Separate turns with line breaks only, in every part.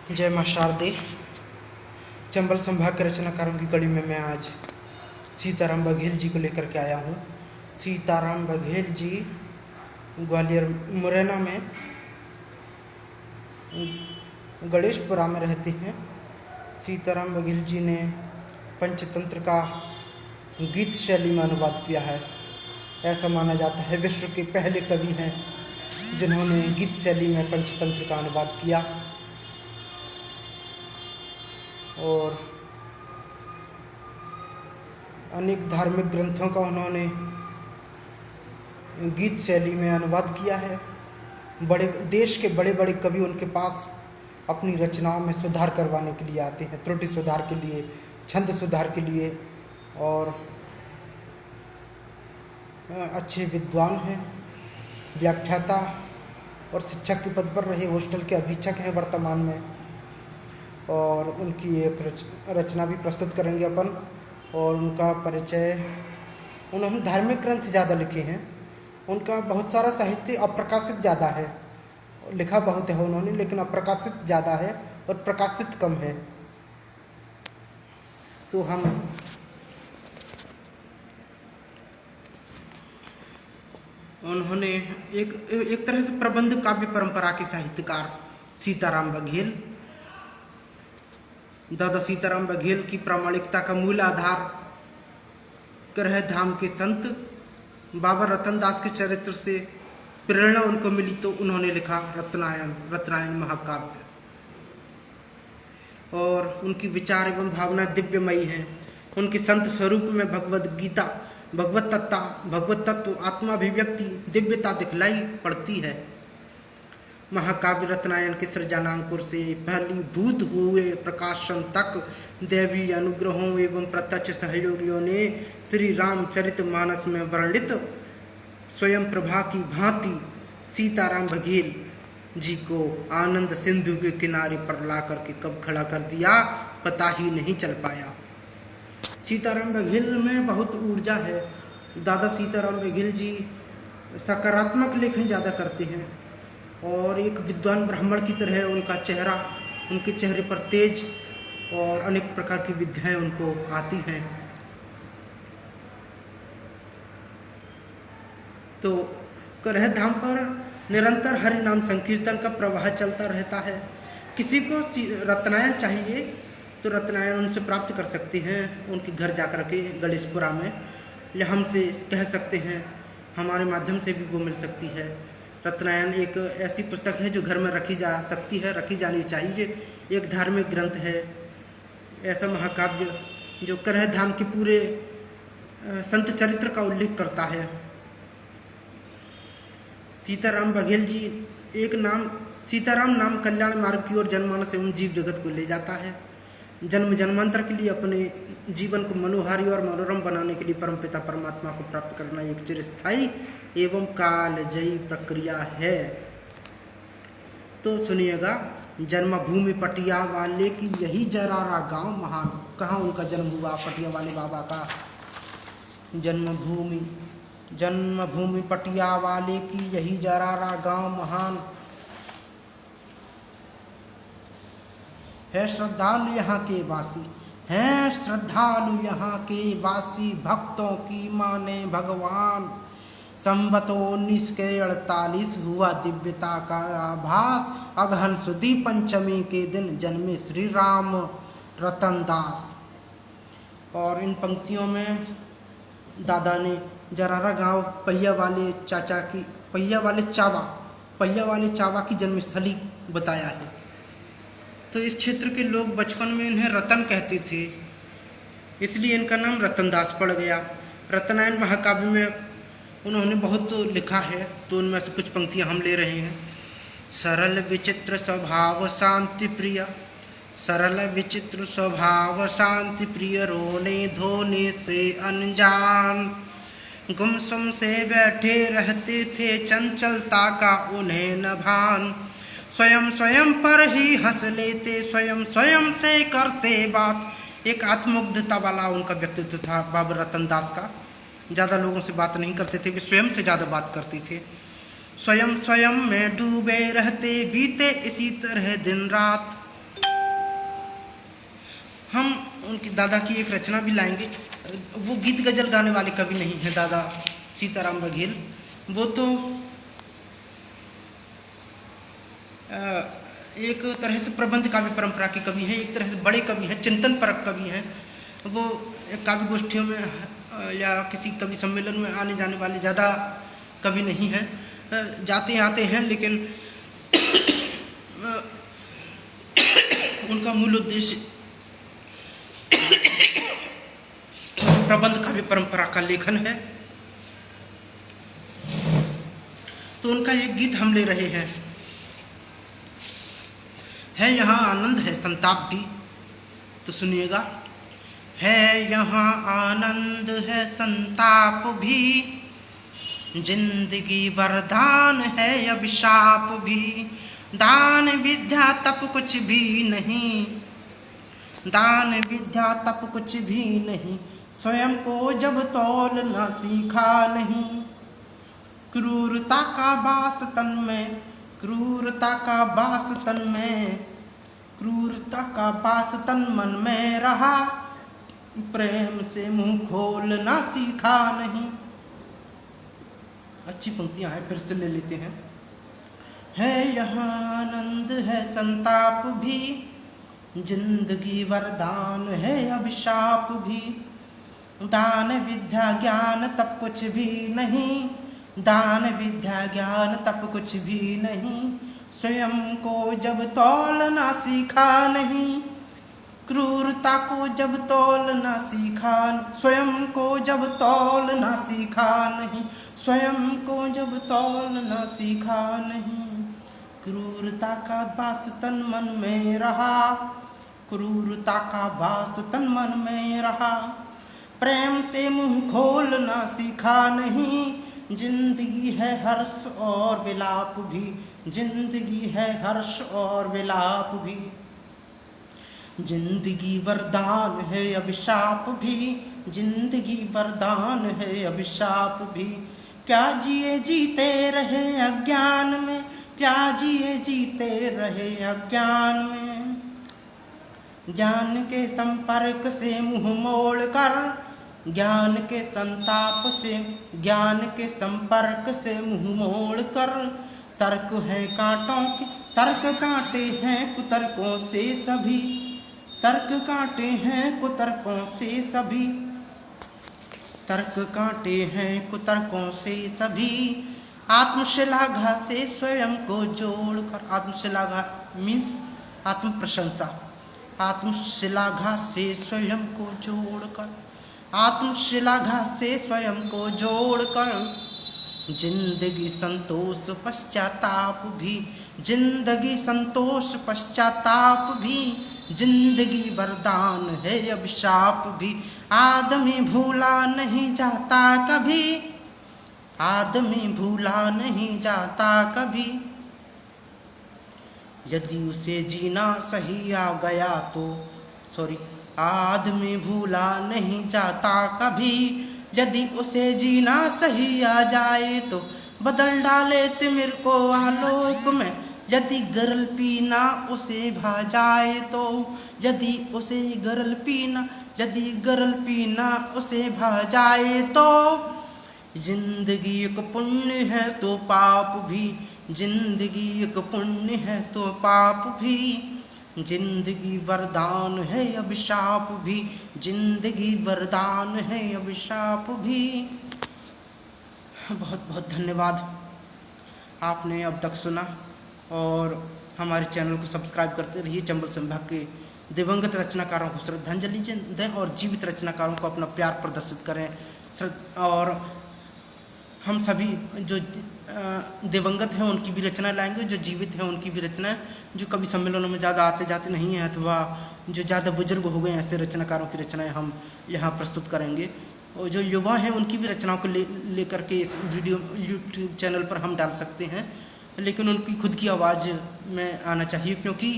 जय मां शारदे। चंबल संभाग के रचनाकारों की कड़ी में मैं आज सीताराम बघेल जी को लेकर के आया हूँ। सीताराम बघेल जी ग्वालियर मुरैना में गणेशपुरा में रहते हैं। सीताराम बघेल जी ने पंचतंत्र का गीत शैली में अनुवाद किया है। ऐसा माना जाता है विश्व के पहले कवि हैं जिन्होंने गीत शैली में पंचतंत्र का अनुवाद किया। और अनेक धार्मिक ग्रंथों का उन्होंने गीत शैली में अनुवाद किया है। बड़े देश के बड़े बड़े कवि उनके पास अपनी रचनाओं में सुधार करवाने के लिए आते हैं, त्रुटि सुधार के लिए, छंद सुधार के लिए। और अच्छे विद्वान हैं, व्याख्याता और शिक्षक के पद पर रहे, हॉस्टल के अधीक्षक हैं वर्तमान में। और उनकी एक रचना भी प्रस्तुत करेंगे अपन। और उनका परिचय, उन्होंने धार्मिक ग्रंथ ज़्यादा लिखे हैं। उनका बहुत सारा साहित्य अप्रकाशित ज़्यादा है, लिखा बहुत है उन्होंने, लेकिन अप्रकाशित ज़्यादा है और प्रकाशित कम है। तो हम उन्होंने एक तरह से प्रबंध काव्य परंपरा के साहित्यकार सीताराम बघेल। दादा सीताराम बघेल की प्रामाणिकता का मूल आधार करह धाम के संत बाबा रतन दास के चरित्र से प्रेरणा उनको मिली, तो उन्होंने लिखा रत्नायन महाकाव्य। और उनकी विचार एवं भावना दिव्यमयी है। उनके संत स्वरूप में भगवत गीता, भगवत तत्व, आत्माभिव्यक्ति, दिव्यता दिखलाई पड़ती है। महाकाव्य रत्नायन के सृजनांकुर से फलीभूत हुए प्रकाशन तक दैवी अनुग्रहों एवं प्रत्यक्ष सहयोगियों ने श्री रामचरितमानस में वर्णित स्वयं प्रभा की भांति सीताराम बघेल जी को आनंद सिंधु के किनारे पर ला करके कब खड़ा कर दिया पता ही नहीं चल पाया। सीताराम बघेल में बहुत ऊर्जा है। दादा सीताराम बघेल जी सकारात्मक लेखन ज़्यादा करते हैं और एक विद्वान ब्राह्मण की तरह उनका चेहरा, उनके चेहरे पर तेज और अनेक प्रकार की विद्याएं उनको आती हैं। तो करह धाम पर निरंतर हरि नाम संकीर्तन का प्रवाह चलता रहता है। किसी को रत्नायन चाहिए तो रत्नायन उनसे प्राप्त कर सकते हैं, उनके घर जाकर के गणेशपुरा में, या हमसे कह सकते हैं, हमारे माध्यम से भी वो मिल सकती है। रत्नायन एक ऐसी पुस्तक है जो घर में रखी जा सकती है, रखी जानी चाहिए। एक धार्मिक ग्रंथ है, ऐसा महाकाव्य जो करह धाम के पूरे संत चरित्र का उल्लेख करता है। सीताराम बघेल जी सीताराम नाम कल्याण मार्ग की ओर जनमानस एवं जीव जगत को ले जाता है। जन्म जन्मांतर के लिए अपने जीवन को मनोहारी और मनोरम बनाने के लिए परमपिता परमात्मा को प्राप्त करना एक चिरस्थायी एवं कालजयी प्रक्रिया है। तो सुनिएगा, जन्मभूमि पटिया वाले की यही जरारा गांव महान। कहाँ उनका जन्म हुआ? पटिया वाले बाबा का जन्मभूमि पटिया वाले की यही जरारा गांव महान है। श्रद्धालु यहाँ के वासी हैं, श्रद्धालु यहाँ के वासी, भक्तों की माने भगवान। संवत 1948 हुआ दिव्यता का आभास, अगहन सुदी पंचमी के दिन जन्मे श्री राम रतन दास। और इन पंक्तियों में दादा ने जरारा गांव पहिया वाले चावा की जन्मस्थली बताया है। तो इस क्षेत्र के लोग बचपन में इन्हें रतन कहते थे, इसलिए इनका नाम रतन दास पड़ गया। रत्नायन महाकाव्य में उन्होंने बहुत लिखा है, तो उनमें से कुछ पंक्तियां हम ले रहे हैं। सरल विचित्र स्वभाव शांति प्रिय, सरल विचित्र स्वभाव शांति प्रिय, रोने धोने से अनजान, गुमसुम से बैठे रहते थे, चंचलता का उन्हें न भान। स्वयं स्वयं पर ही हंस लेते, स्वयं स्वयं से करते बात। एक आत्ममुग्धता वाला उनका व्यक्तित्व था बाबा रतन दास का। ज़्यादा लोगों से बात नहीं करते थे, वे स्वयं से ज़्यादा बात करते थे। स्वयं स्वयं में डूबे रहते, बीते इसी तरह दिन रात। हम उनके दादा की एक रचना भी लाएंगे। वो गीत गजल गाने वाले कवि नहीं हैं दादा सीताराम बघेल, वो तो एक तरह से प्रबंध काव्य परंपरा के कवि हैं, एक तरह से बड़े कवि हैं, चिंतन परक कवि हैं। वो काव्य गोष्ठियों में या किसी कवि सम्मेलन में आने जाने वाले ज़्यादा कवि नहीं हैं, जाते आते हैं, लेकिन उनका मूल उद्देश्य प्रबंध काव्य परंपरा का लेखन है। तो उनका एक गीत हम ले रहे हैं, है यहाँ आनंद है संताप भी, तो सुनिएगा। है यहाँ आनंद है संताप भी, जिंदगी वरदान है अभिशाप भी। दान विद्या तप कुछ भी नहीं, दान विद्या तप कुछ भी नहीं, स्वयं को जब तौलना सीखा नहीं। क्रूरता का बास तन में, क्रूरता का बास तन में, क्रूरता का बास तन मन में रहा, प्रेम से मुंह खोलना सीखा नहीं। अच्छी पंक्तियां हैं, फिर से ले लेते हैं। है यहाँ आनंद है संताप भी, जिंदगी वरदान है अभिशाप भी। दान विद्या ज्ञान तप कुछ भी नहीं, दान विद्या ज्ञान तप कुछ भी नहीं, स्वयं को जब तौलना सीखा नहीं। क्रूरता को जब तौलना सीखा, स्वयं को जब तौलना सीखा नहीं, स्वयं को जब तौलना सीखा नहीं। क्रूरता का बास तन मन में रहा, क्रूरता का बास तन मन में रहा, प्रेम से मुंह खोलना सीखा नहीं। जिंदगी है हर्ष और विलाप भी, जिंदगी है हर्ष और विलाप भी। जिंदगी वरदान है अभिशाप भी, जिंदगी वरदान है अभिशाप भी। क्या जिए जीते रहे अज्ञान में, क्या जिए जीते रहे अज्ञान में। ज्ञान के संपर्क से मुंह मोड़ कर, ज्ञान के संताप से, ज्ञान के संपर्क से मुंह मोड़ कर। तर्क है कांटों के, तर्क कांटे हैं कुतर्कों से सभी, तर्क कांटे हैं कुतर्कों से सभी, तर्क कांटे हैं कुतर्कों से सभी। आत्मश्लाघा से स्वयं को जोड़कर, आत्मश्लाघा मीन्स आत्म प्रशंसा, आत्मश्लाघा से स्वयं को जोड़कर, आत्मश्लाघा से स्वयं को जोड़कर। जिंदगी संतोष पश्चाताप भी, जिंदगी संतोष पश्चाताप भी। जिंदगी वरदान है अभिशाप भी। आदमी भूला नहीं जाता कभी, आदमी भूला नहीं जाता कभी। यदि उसे जीना सही आ गया तो, आदमी भूला नहीं जाता कभी। यदि उसे जीना सही आ जाए तो बदल डाले तिमिर को आलोक में। यदि गरल पीना उसे भा जाए तो, यदि उसे गरल पीना, यदि गरल पीना उसे भा जाए तो। जिंदगी एक पुण्य है तो पाप भी, जिंदगी एक पुण्य है तो पाप भी। जिंदगी वरदान है अभिशाप भी, जिंदगी वरदान है अभिशाप भी। बहुत बहुत धन्यवाद, आपने अब तक सुना और हमारे चैनल को सब्सक्राइब करते रहिए। चंबल संभाग के दिवंगत रचनाकारों को श्रद्धांजलि दें और जीवित रचनाकारों को अपना प्यार प्रदर्शित करें। और हम सभी जो दिवंगत हैं उनकी भी रचना लाएंगे, जो जीवित हैं उनकी भी रचना, जो कभी सम्मेलनों में ज़्यादा आते जाते नहीं हैं अथवा जो ज़्यादा बुजुर्ग हो गए ऐसे रचनाकारों की रचनाएं हम यहाँ प्रस्तुत करेंगे। और जो युवा हैं उनकी भी रचनाओं को ले करके इस वीडियो यूट्यूब चैनल पर हम डाल सकते हैं, लेकिन उनकी खुद की आवाज़ में आना चाहिए, क्योंकि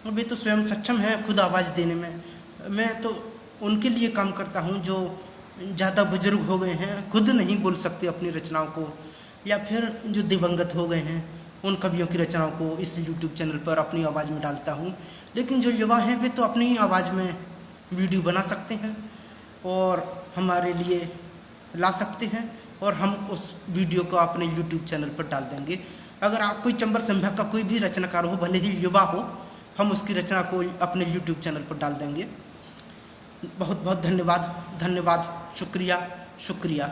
वे तो स्वयं सक्षम हैं खुद आवाज़ देने में। मैं तो उनके लिए काम करता हूँ जो ज़्यादा बुजुर्ग हो गए हैं, खुद नहीं बोल सकते अपनी रचनाओं को, या फिर जो दिवंगत हो गए हैं उन कवियों की रचनाओं को इस YouTube चैनल पर अपनी आवाज़ में डालता हूँ। लेकिन जो युवा हैं वे तो अपनी ही आवाज़ में वीडियो बना सकते हैं और हमारे लिए ला सकते हैं और हम उस वीडियो को अपने YouTube चैनल पर डाल देंगे। अगर आप कोई चंबर संभा का कोई भी रचनाकार हो, भले ही युवा हो, हम उसकी रचना को अपने YouTube चैनल पर डाल देंगे। बहुत बहुत धन्यवाद, शुक्रिया।